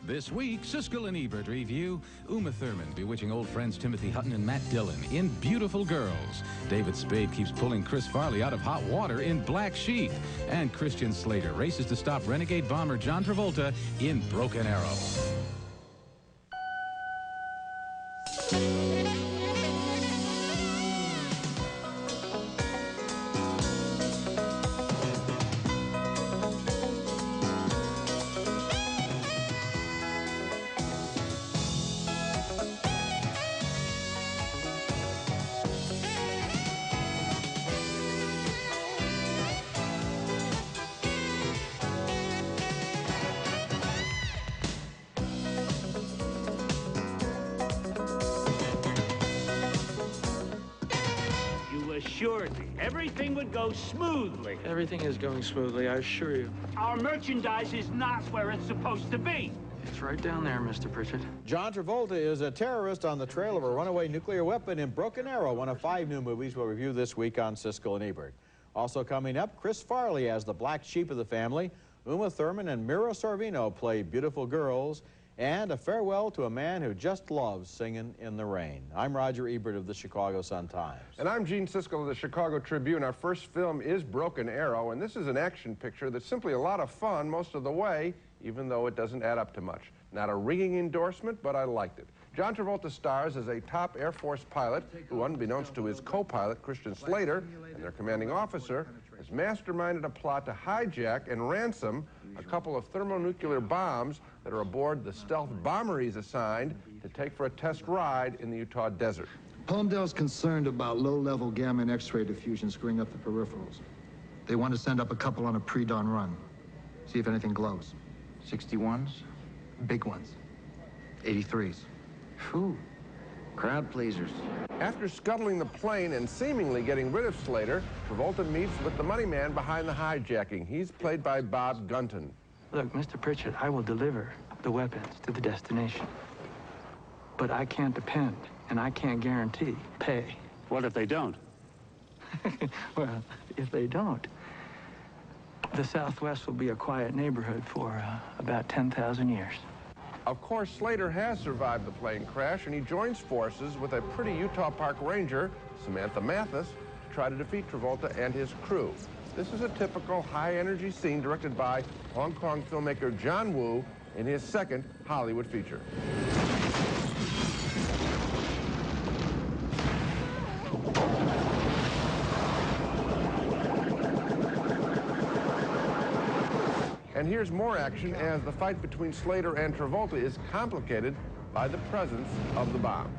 This week, Siskel and Ebert review Uma Thurman bewitching old friends Timothy Hutton and Matt Dillon in Beautiful Girls. David Spade keeps pulling Chris Farley out of hot water in Black Sheep. And Christian Slater races to stop renegade bomber John Travolta in Broken Arrow. Assured me everything would go smoothly. Everything is going smoothly, I assure you. Our merchandise is not where it's supposed to be. It's right down there, Mr. Pritchett. John Travolta is a terrorist on the trail of a runaway nuclear weapon in Broken Arrow, one of 5 new movies we'll review this week on Siskel and Ebert. Also coming up, Chris Farley as the black sheep of the family, Uma Thurman and Mira Sorvino play Beautiful Girls, and a farewell to a man who just loves singing in the rain. I'm Roger Ebert of the Chicago Sun-Times. And I'm Gene Siskel of the Chicago Tribune. Our first film is Broken Arrow, and this is an action picture that's simply a lot of fun most of the way, even though it doesn't add up to much. Not a ringing endorsement, but I liked it. John Travolta stars as a top Air Force pilot who, unbeknownst to his co-pilot, Christian Slater, and their commanding officer, has masterminded a plot to hijack and ransom a couple of thermonuclear bombs that are aboard the stealth bomber he's assigned to take for a test ride in the Utah desert. Palmdale's concerned about low-level gamma and X-ray diffusion screwing up the peripherals. They want to send up a couple on a pre-dawn run, see if anything glows. 61s? Big ones. 83s. Phew. Crowd pleasers. After scuttling the plane and seemingly getting rid of Slater, Travolta meets with the money man behind the hijacking. He's played by Bob Gunton. Look, Mr. Pritchett, I will deliver the weapons to the destination. But I can't depend, and I can't guarantee pay. What if they don't? Well, if they don't, the Southwest will be a quiet neighborhood for about 10,000 years. Of course, Slater has survived the plane crash, and he joins forces with a pretty Utah Park ranger, Samantha Mathis, to try to defeat Travolta and his crew. This is a typical high-energy scene directed by Hong Kong filmmaker John Woo in his second Hollywood feature. And here's more action as the fight between Slater and Travolta is complicated by the presence of the bombs.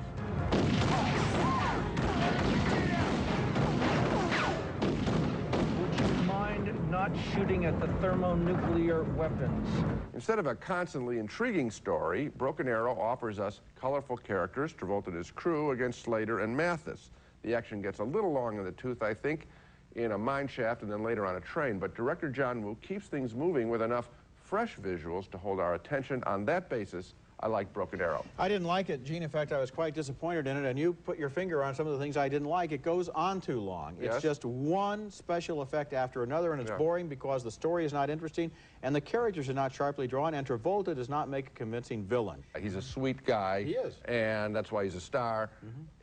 Would you mind not shooting at the thermonuclear weapons? Instead of a constantly intriguing story, Broken Arrow offers us colorful characters, Travolta and his crew, against Slater and Mathis. The action gets a little long in the tooth, I think, in a mine shaft and then later on a train, but director John Woo keeps things moving with enough fresh visuals to hold our attention. On that basis, I like Broken Arrow. I didn't like it, Gene. In fact, I was quite disappointed in it, and you put your finger on some of the things I didn't like. It goes on too long. Yes. It's just one special effect after another, and it's boring because the story is not interesting, and the characters are not sharply drawn, and Travolta does not make a convincing villain. He's a sweet guy. He is. And that's why he's a star.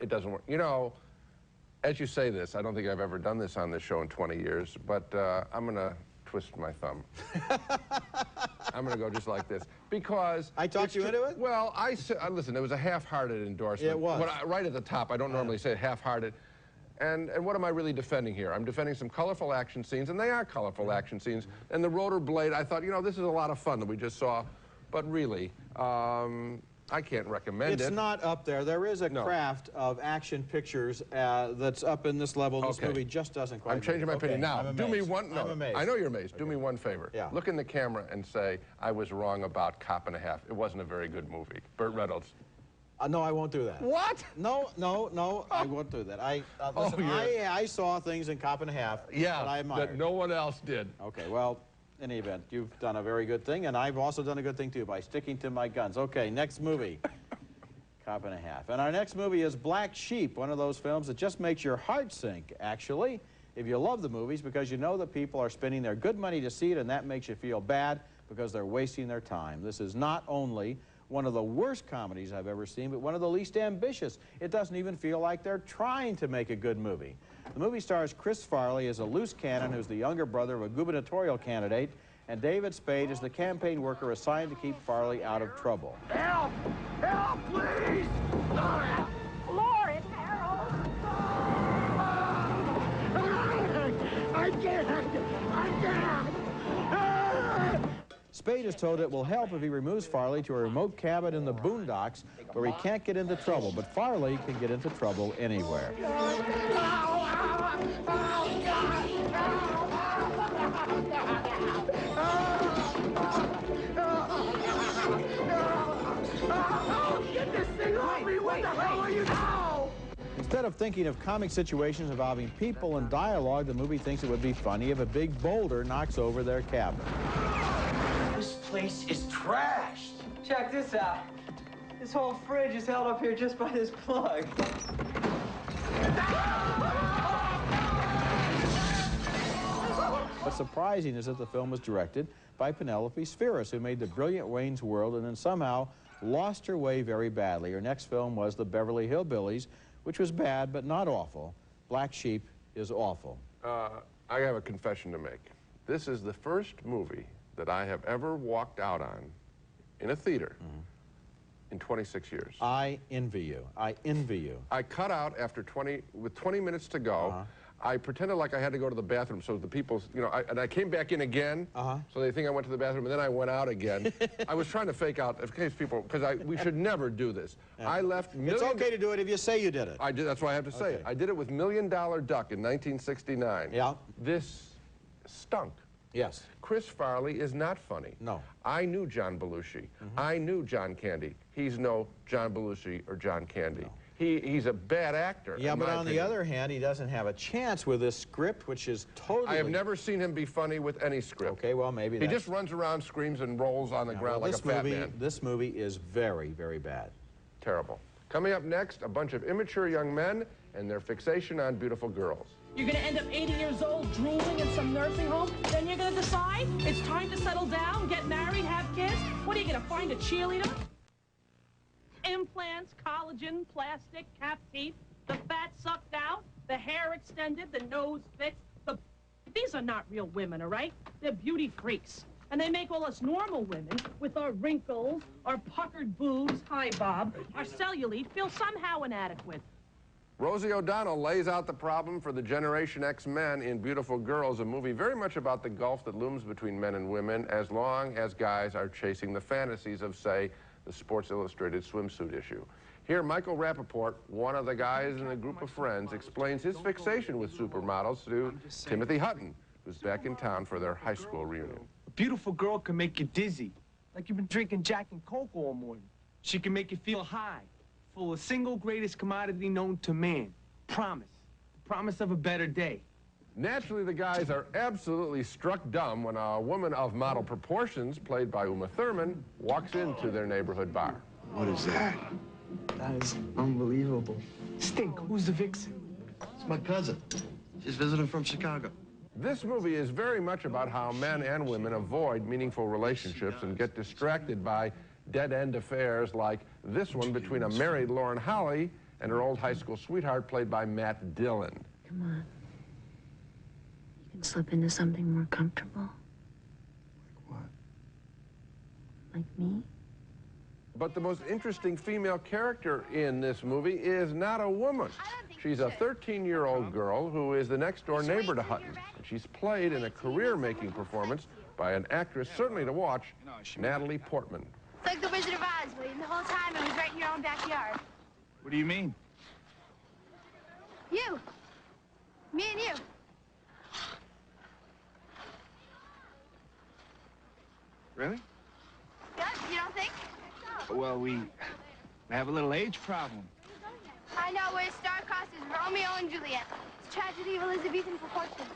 It doesn't work. You know, as you say this, I don't think I've ever done this on this show in 20 years, but I'm going to twist my thumb. I'm going to go just like this, because... I talked you into it? Well, listen, it was a half-hearted endorsement. It was. Right at the top, I don't normally say half-hearted. And what am I really defending here? I'm defending some colorful action scenes, and they are colorful action scenes. And the rotor blade, I thought, you know, this is a lot of fun that we just saw, but really... I can't recommend it. It's not up there. There is a craft of action pictures that's up in this level. This movie just doesn't quite. I'm changing my opinion now. I'm Do me amazed. one. No, I'm amazed. I know you're amazed. Do me one favor. Yeah. Look in the camera and say I was wrong about Cop and a Half. It wasn't a very good movie. Burt Reynolds. No, I won't do that. What? No, I won't do that. Listen, I saw things in Cop and a Half that I admired. That no one else did. Okay, well, in any event, you've done a very good thing, and I've also done a good thing, too, by sticking to my guns. Okay, next movie. Cop and a Half. And our next movie is Black Sheep, one of those films that just makes your heart sink, actually, if you love the movies, because you know that people are spending their good money to see it, and that makes you feel bad. because they're wasting their time. This is not only one of the worst comedies I've ever seen, but one of the least ambitious. It doesn't even feel like they're trying to make a good movie. The movie stars Chris Farley as a loose cannon who's the younger brother of a gubernatorial candidate, and David Spade is the campaign worker assigned to keep Farley out of trouble. Help! Help, please! Lord, Harold! I can't! Spade is told it will help if he removes Farley to a remote cabin in the boondocks where he can't get into trouble, but Farley can get into trouble anywhere. Get this thing off me! What the hell are you now? Instead of thinking of comic situations involving people and dialogue, the movie thinks it would be funny if a big boulder knocks over their cabin. This place is trashed. Check this out. This whole fridge is held up here just by this plug. What's surprising is that the film was directed by Penelope Spheris, who made the brilliant Wayne's World and then somehow lost her way very badly. Her next film was The Beverly Hillbillies, which was bad but not awful. Black Sheep is awful. I have a confession to make. This is the first movie that I have ever walked out on in a theater in 26 years. I envy you. I envy you. I cut out after 20 minutes to go. I pretended like I had to go to the bathroom so the people, you know, and I came back in again, so they think I went to the bathroom, and then I went out again. I was trying to fake out, in case people, because we should never do this. I left It's okay to do it if you say you did it. I did, that's why I have to say it. I did it with $1 Million Duck in 1969. Yeah. This stunk. Yes. Chris Farley is not funny. No. I knew John Belushi. I knew John Candy. He's no John Belushi or John Candy. No. He's a bad actor. Yeah, but on the other hand, he doesn't have a chance with this script, which is totally... I have never seen him be funny with any script. Okay, well, maybe He just runs around, screams, and rolls on the ground well, like a fat man. This movie is very, very bad. Terrible. Coming up next, a bunch of immature young men and their fixation on beautiful girls. You're gonna end up 80 years old, drooling in some nursing home. Then you're gonna decide it's time to settle down, get married, have kids. What are you gonna find, a cheerleader? Implants, collagen, plastic, cap teeth, the fat sucked out, the hair extended, the nose fixed. These are not real women, all right? They're beauty freaks. And they make all us normal women, with our wrinkles, our puckered boobs, hi, Bob, our cellulite, feel somehow inadequate. Rosie O'Donnell lays out the problem for the Generation X men in Beautiful Girls, a movie very much about the gulf that looms between men and women as long as guys are chasing the fantasies of, say, the Sports Illustrated swimsuit issue. Here, Michael Rappaport, one of the guys in a group of friends, explains his fixation with supermodels to Timothy Hutton, who's back in town for their high school reunion. A beautiful girl can make you dizzy, like you've been drinking Jack and Coke all morning. She can make you feel high, full of single greatest commodity known to man, promise. The promise of a better day. Naturally, the guys are absolutely struck dumb when a woman of model proportions, played by Uma Thurman, walks into their neighborhood bar. What is that? That is unbelievable. Stink, who's the vixen? It's my cousin. She's visiting from Chicago. This movie is very much about how men and women avoid meaningful relationships and get distracted by dead-end affairs like this one between a married Lauren Holly and her old high school sweetheart, played by Matt Dillon. Come on. You can slip into something more comfortable. What? Like me? But the most interesting female character in this movie is not a woman. She's a 13-year-old girl who is the next-door neighbor to Hutton. And she's played in a career-making performance by an actress certainly to watch, Natalie Portman. It's like the Wizard of Oz, William. The whole time it was right in your own backyard. What do you mean? You. Me and you. Really? Yeah, you don't think? Well, we have a little age problem. I know, we're star-crossed as Romeo and Juliet. It's tragedy of Elizabethan proportions.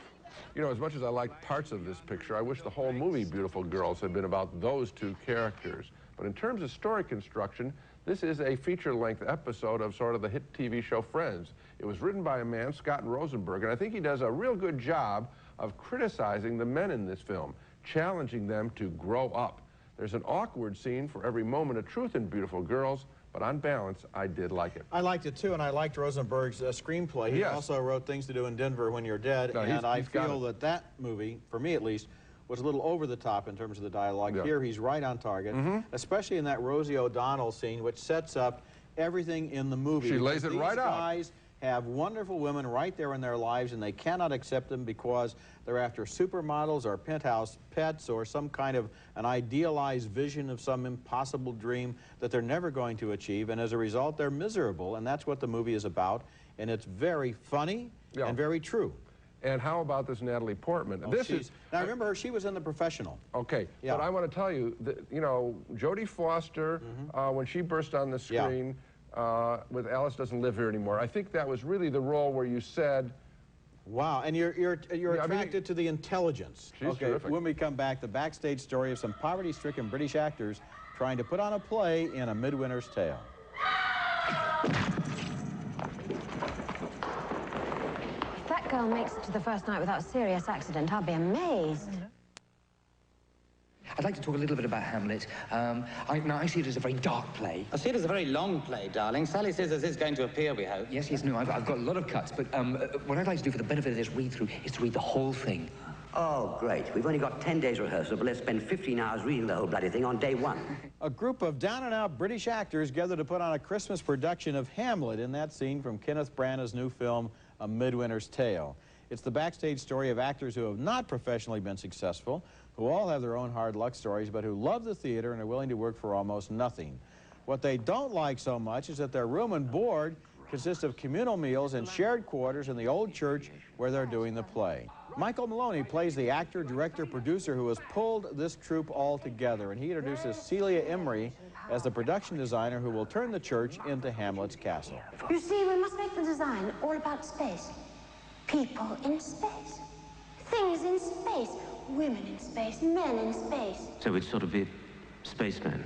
You know, as much as I like parts of this picture, I wish the whole movie, Beautiful Girls, had been about those two characters. But in terms of story construction, this is a feature-length episode of sort of the hit TV show Friends. It was written by a man, Scott Rosenberg, and I think he does a real good job of criticizing the men in this film. challenging them to grow up. There's an awkward scene for every moment of truth in Beautiful Girls, but on balance, I did like it. I liked it too, and I liked Rosenberg's screenplay. He also wrote Things to Do in Denver When You're Dead, and I feel that that movie, for me at least, was a little over the top in terms of the dialogue. Here, he's right on target, especially in that Rosie O'Donnell scene, which sets up everything in the movie. She lays it right out. These guys have wonderful women right there in their lives, and they cannot accept them because they're after supermodels or penthouse pets or some kind of an idealized vision of some impossible dream that they're never going to achieve, and as a result, they're miserable, and that's what the movie is about, and it's very funny and very true. And how about this Natalie Portman? Oh, now remember her, she was in The Professional. Okay, but I want to tell you that, you know, Jodie Foster, when she burst on the screen with Alice Doesn't Live Here Anymore, I think that was really the role where you said, wow, and you're attracted to the intelligence. She's terrific. When we come back, the backstage story of some poverty-stricken British actors trying to put on a play in A Midwinter's Tale. If that girl makes it to the first night without a serious accident, I'll be amazed. I'd like to talk a little bit about Hamlet. I see it as a very dark play. I see it as a very long play, darling. Sally Scissors is going to appear, we hope. Yes, no, I've got a lot of cuts, but what I'd like to do for the benefit of this read-through is to read the whole thing. Oh, great. We've only got 10 days rehearsal, but let's spend 15 hours reading the whole bloody thing on day one. A group of down-and-out British actors gathered to put on a Christmas production of Hamlet in that scene from Kenneth Branagh's new film, A Midwinter's Tale. It's the backstage story of actors who have not professionally been successful, who all have their own hard luck stories, but who love the theater and are willing to work for almost nothing. What they don't like so much is that their room and board consists of communal meals and shared quarters in the old church where they're doing the play. Michael Maloney plays the actor, director, producer who has pulled this troupe all together, and he introduces Celia Emery as the production designer who will turn the church into Hamlet's castle. You see, we must make the design all about space. People in space. Things in space. Women in space. Men in space. So it's sort of a spaceman.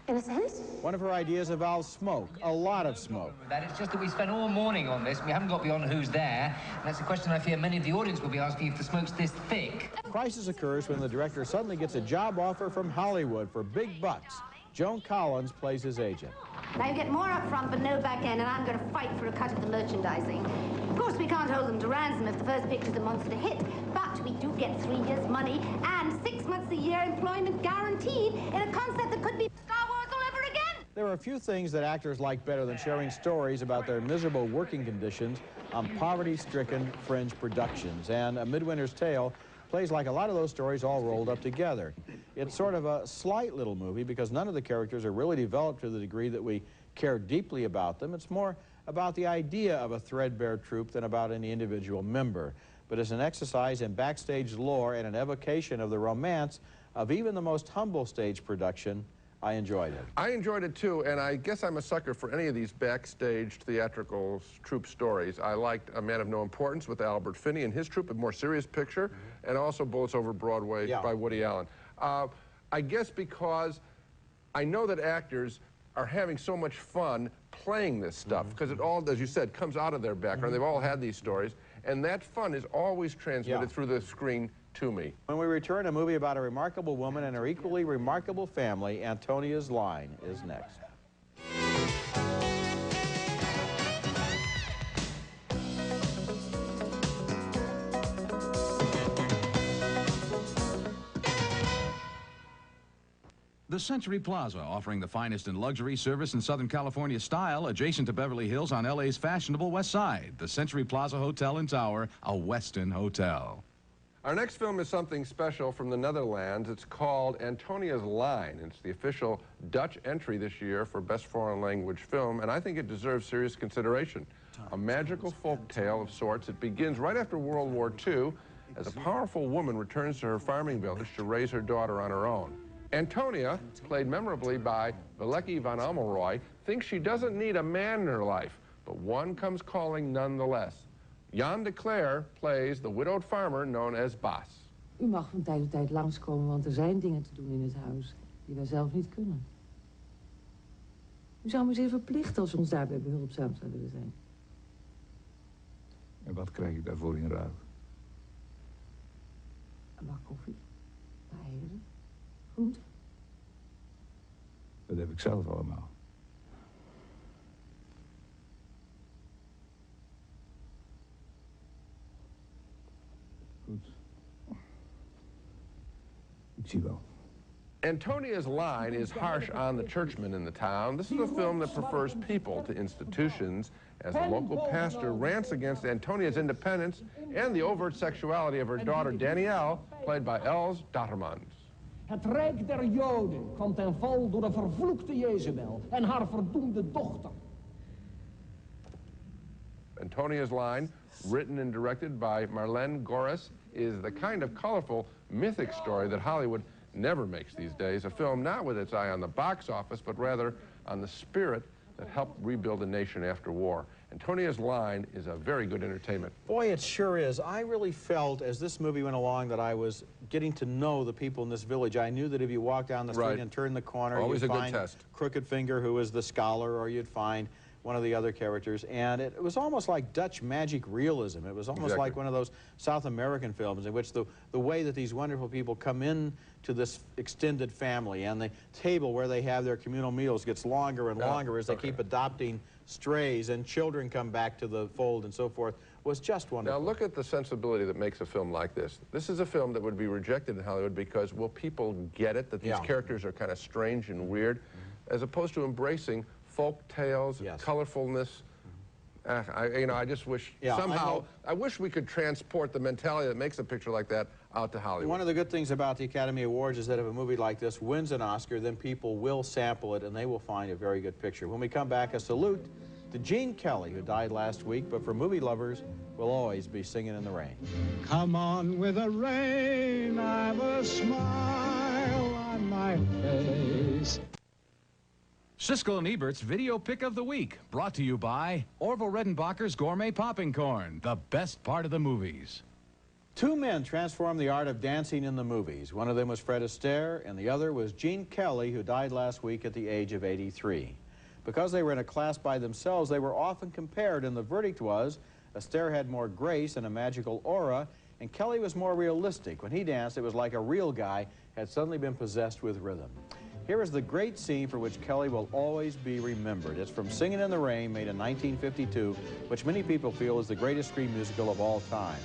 In a sense? One of her ideas involves smoke, a lot of smoke. It's just that we spent all morning on this. We haven't got beyond who's there. And that's a question I fear many of the audience will be asking if the smoke's this thick. Crisis occurs when the director suddenly gets a job offer from Hollywood for big bucks. Joan Collins plays his agent. Now you get more up front but no back end, and I'm going to fight for a cut of the merchandising. Of course, we can't hold them to ransom if the first picture's a monster hit, but we do get 3 years' money and 6 months a year employment guaranteed in a concept that could be Star Wars all over again. There are a few things that actors like better than sharing stories about their miserable working conditions on poverty-stricken fringe productions, and A Midwinter's Tale plays like a lot of those stories all rolled up together. It's sort of a slight little movie because none of the characters are really developed to the degree that we care deeply about them. It's more about the idea of a threadbare troupe than about any individual member. But it's an exercise in backstage lore and an evocation of the romance of even the most humble stage production. I enjoyed it. I enjoyed it too, and I guess I'm a sucker for any of these backstage theatrical troupe stories. I liked A Man of No Importance with Albert Finney and his troupe, a more serious picture, and also Bullets Over Broadway by Woody Allen. I guess because I know that actors are having so much fun playing this stuff, because it all, as you said, comes out of their background. They've all had these stories, and that fun is always transmitted through the screen to me. When we return, a movie about a remarkable woman and her equally remarkable family, Antonia's Line, is next. The Century Plaza, offering the finest in luxury, service, and Southern California style, adjacent to Beverly Hills on LA's fashionable West Side. The Century Plaza Hotel and Tower, a Westin hotel. Our next film is something special from the Netherlands. It's called Antonias Line. It's the official Dutch entry this year for Best Foreign Language Film, and I think it deserves serious consideration. A magical folk tale of sorts. It begins right after World War II as a powerful woman returns to her farming village to raise her daughter on her own. Antonia, played memorably by Valekie van Amelrooy, thinks she doesn't need a man in her life, but one comes calling nonetheless. Jan de Cler plays the widowed farmer known as Bas. U mag van tijd tot tijd langskomen, want er zijn dingen te doen in het huis die wij zelf niet kunnen. U zou me zeer verplichten als u ons daarbij behulpzaam zou willen zijn. En wat krijg ik daarvoor in ruil? Een bak koffie. Spijlen. Goed. Dat heb ik zelf allemaal. Goed. Ik zie wel. Antonias Line is harsh on the churchmen in the town. This is a film that prefers people to institutions as the local pastor rants against Antonia's independence and the overt sexuality of her daughter Danielle, played by Els Dottermans. Het rijk der Joden kwam ten val door de vervloekte Jezebel en haar verdoemde dochter. Antonia's Line, written and directed by Marlene Goris, is the kind of colorful, mythic story that Hollywood never makes these days. A film not with its eye on the box office, but rather on the spirit that helped rebuild a nation after war. Antonia's Line is a very good entertainment. Boy, it sure is. I really felt, as this movie went along, that I was getting to know the people in this village. I knew that if you walk down the street and turn the corner, Always you'd a good find test. Crooked Finger, who was the scholar, or you'd find one of the other characters, and it was almost like Dutch magic realism. It was almost like one of those South American films in which the way that these wonderful people come in to this extended family, and the table where they have their communal meals gets longer and longer as they keep adopting strays, and children come back to the fold and so forth, was just wonderful. Now look at the sensibility that makes a film like this. This is a film that would be rejected in Hollywood because, will people get it, that these characters are kind of strange and weird, as opposed to embracing folk tales, colorfulness. I just wish somehow, I wish we could transport the mentality that makes a picture like that out to Hollywood. One of the good things about the Academy Awards is that if a movie like this wins an Oscar, then people will sample it and they will find a very good picture. When we come back, a salute to Gene Kelly, who died last week, but for movie lovers, will always be Singing in the Rain. Come on with the rain, I've a smile on my face. Siskel and Ebert's Video Pick of the Week, brought to you by Orville Redenbacher's Gourmet Popping Corn, the best part of the movies. Two men transformed the art of dancing in the movies. One of them was Fred Astaire, and the other was Gene Kelly, who died last week at the age of 83. Because they were in a class by themselves, they were often compared, and the verdict was Astaire had more grace and a magical aura, and Kelly was more realistic. When he danced, it was like a real guy had suddenly been possessed with rhythm. Here is the great scene for which Kelly will always be remembered. It's from Singing in the Rain, made in 1952, which many people feel is the greatest screen musical of all time.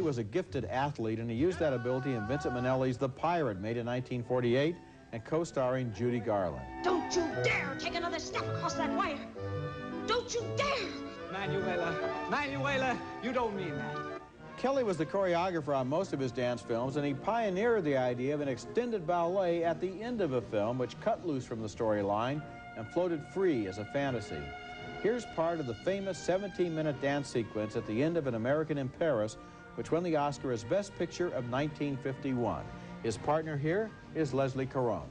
Was a gifted athlete, and he used that ability in Vincent Minnelli's The Pirate, made in 1948, and co-starring Judy Garland. Don't you dare take another step across that wire. Don't you dare! Manuela, you don't mean that. Kelly was the choreographer on most of his dance films, and he pioneered the idea of an extended ballet at the end of a film, which cut loose from the storyline and floated free as a fantasy. Here's part of the famous 17-minute dance sequence at the end of An American in Paris, which won the Oscar as Best Picture of 1951. His partner here is Leslie Caron.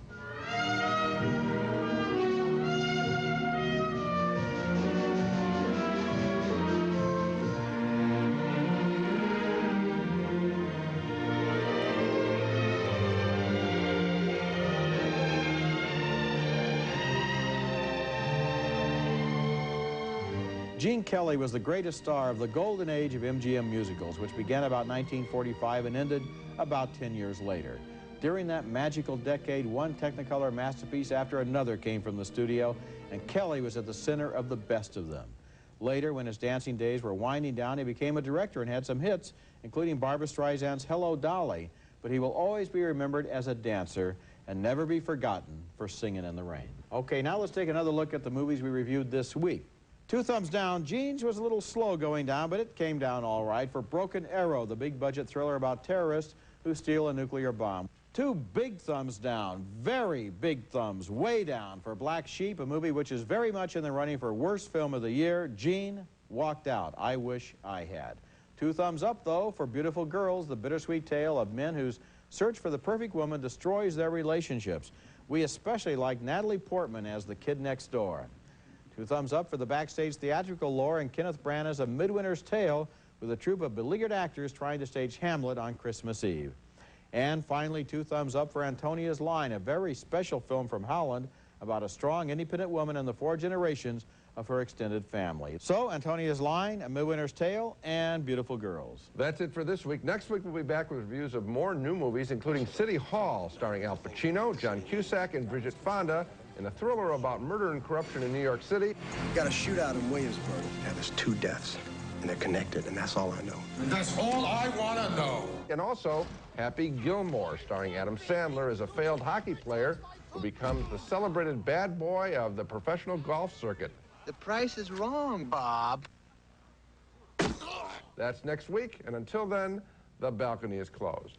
Gene Kelly was the greatest star of the golden age of MGM musicals, which began about 1945 and ended about 10 years later. During that magical decade, one Technicolor masterpiece after another came from the studio, and Kelly was at the center of the best of them. Later, when his dancing days were winding down, he became a director and had some hits, including Barbra Streisand's Hello, Dolly, but he will always be remembered as a dancer and never be forgotten for Singing in the Rain. Okay, now let's take another look at the movies we reviewed this week. Two thumbs down. Gene's was a little slow going down, but it came down all right for Broken Arrow, the big-budget thriller about terrorists who steal a nuclear bomb. Two big thumbs down, very big thumbs, way down for Black Sheep, a movie which is very much in the running for worst film of the year. Gene walked out. I wish I had. Two thumbs up, though, for Beautiful Girls, the bittersweet tale of men whose search for the perfect woman destroys their relationships. We especially like Natalie Portman as the kid next door. 2 thumbs up for the backstage theatrical lore and Kenneth Branagh's A Midwinter's Tale, with a troupe of beleaguered actors trying to stage Hamlet on Christmas Eve. And finally, 2 thumbs up for Antonias Line, a very special film from Holland about a strong, independent woman and the 4 generations of her extended family. So, Antonias Line, A Midwinter's Tale, and Beautiful Girls. That's it for this week. Next week, we'll be back with reviews of more new movies, including City Hall, starring Al Pacino, John Cusack, and Bridget Fonda, in a thriller about murder and corruption in New York City. Got a shootout in Williamsburg. Yeah, there's 2 deaths, and they're connected, and that's all I know. And that's all I want to know. And also, Happy Gilmore, starring Adam Sandler as a failed hockey player who becomes the celebrated bad boy of the professional golf circuit. The price is wrong, Bob. That's next week, and until then, the balcony is closed.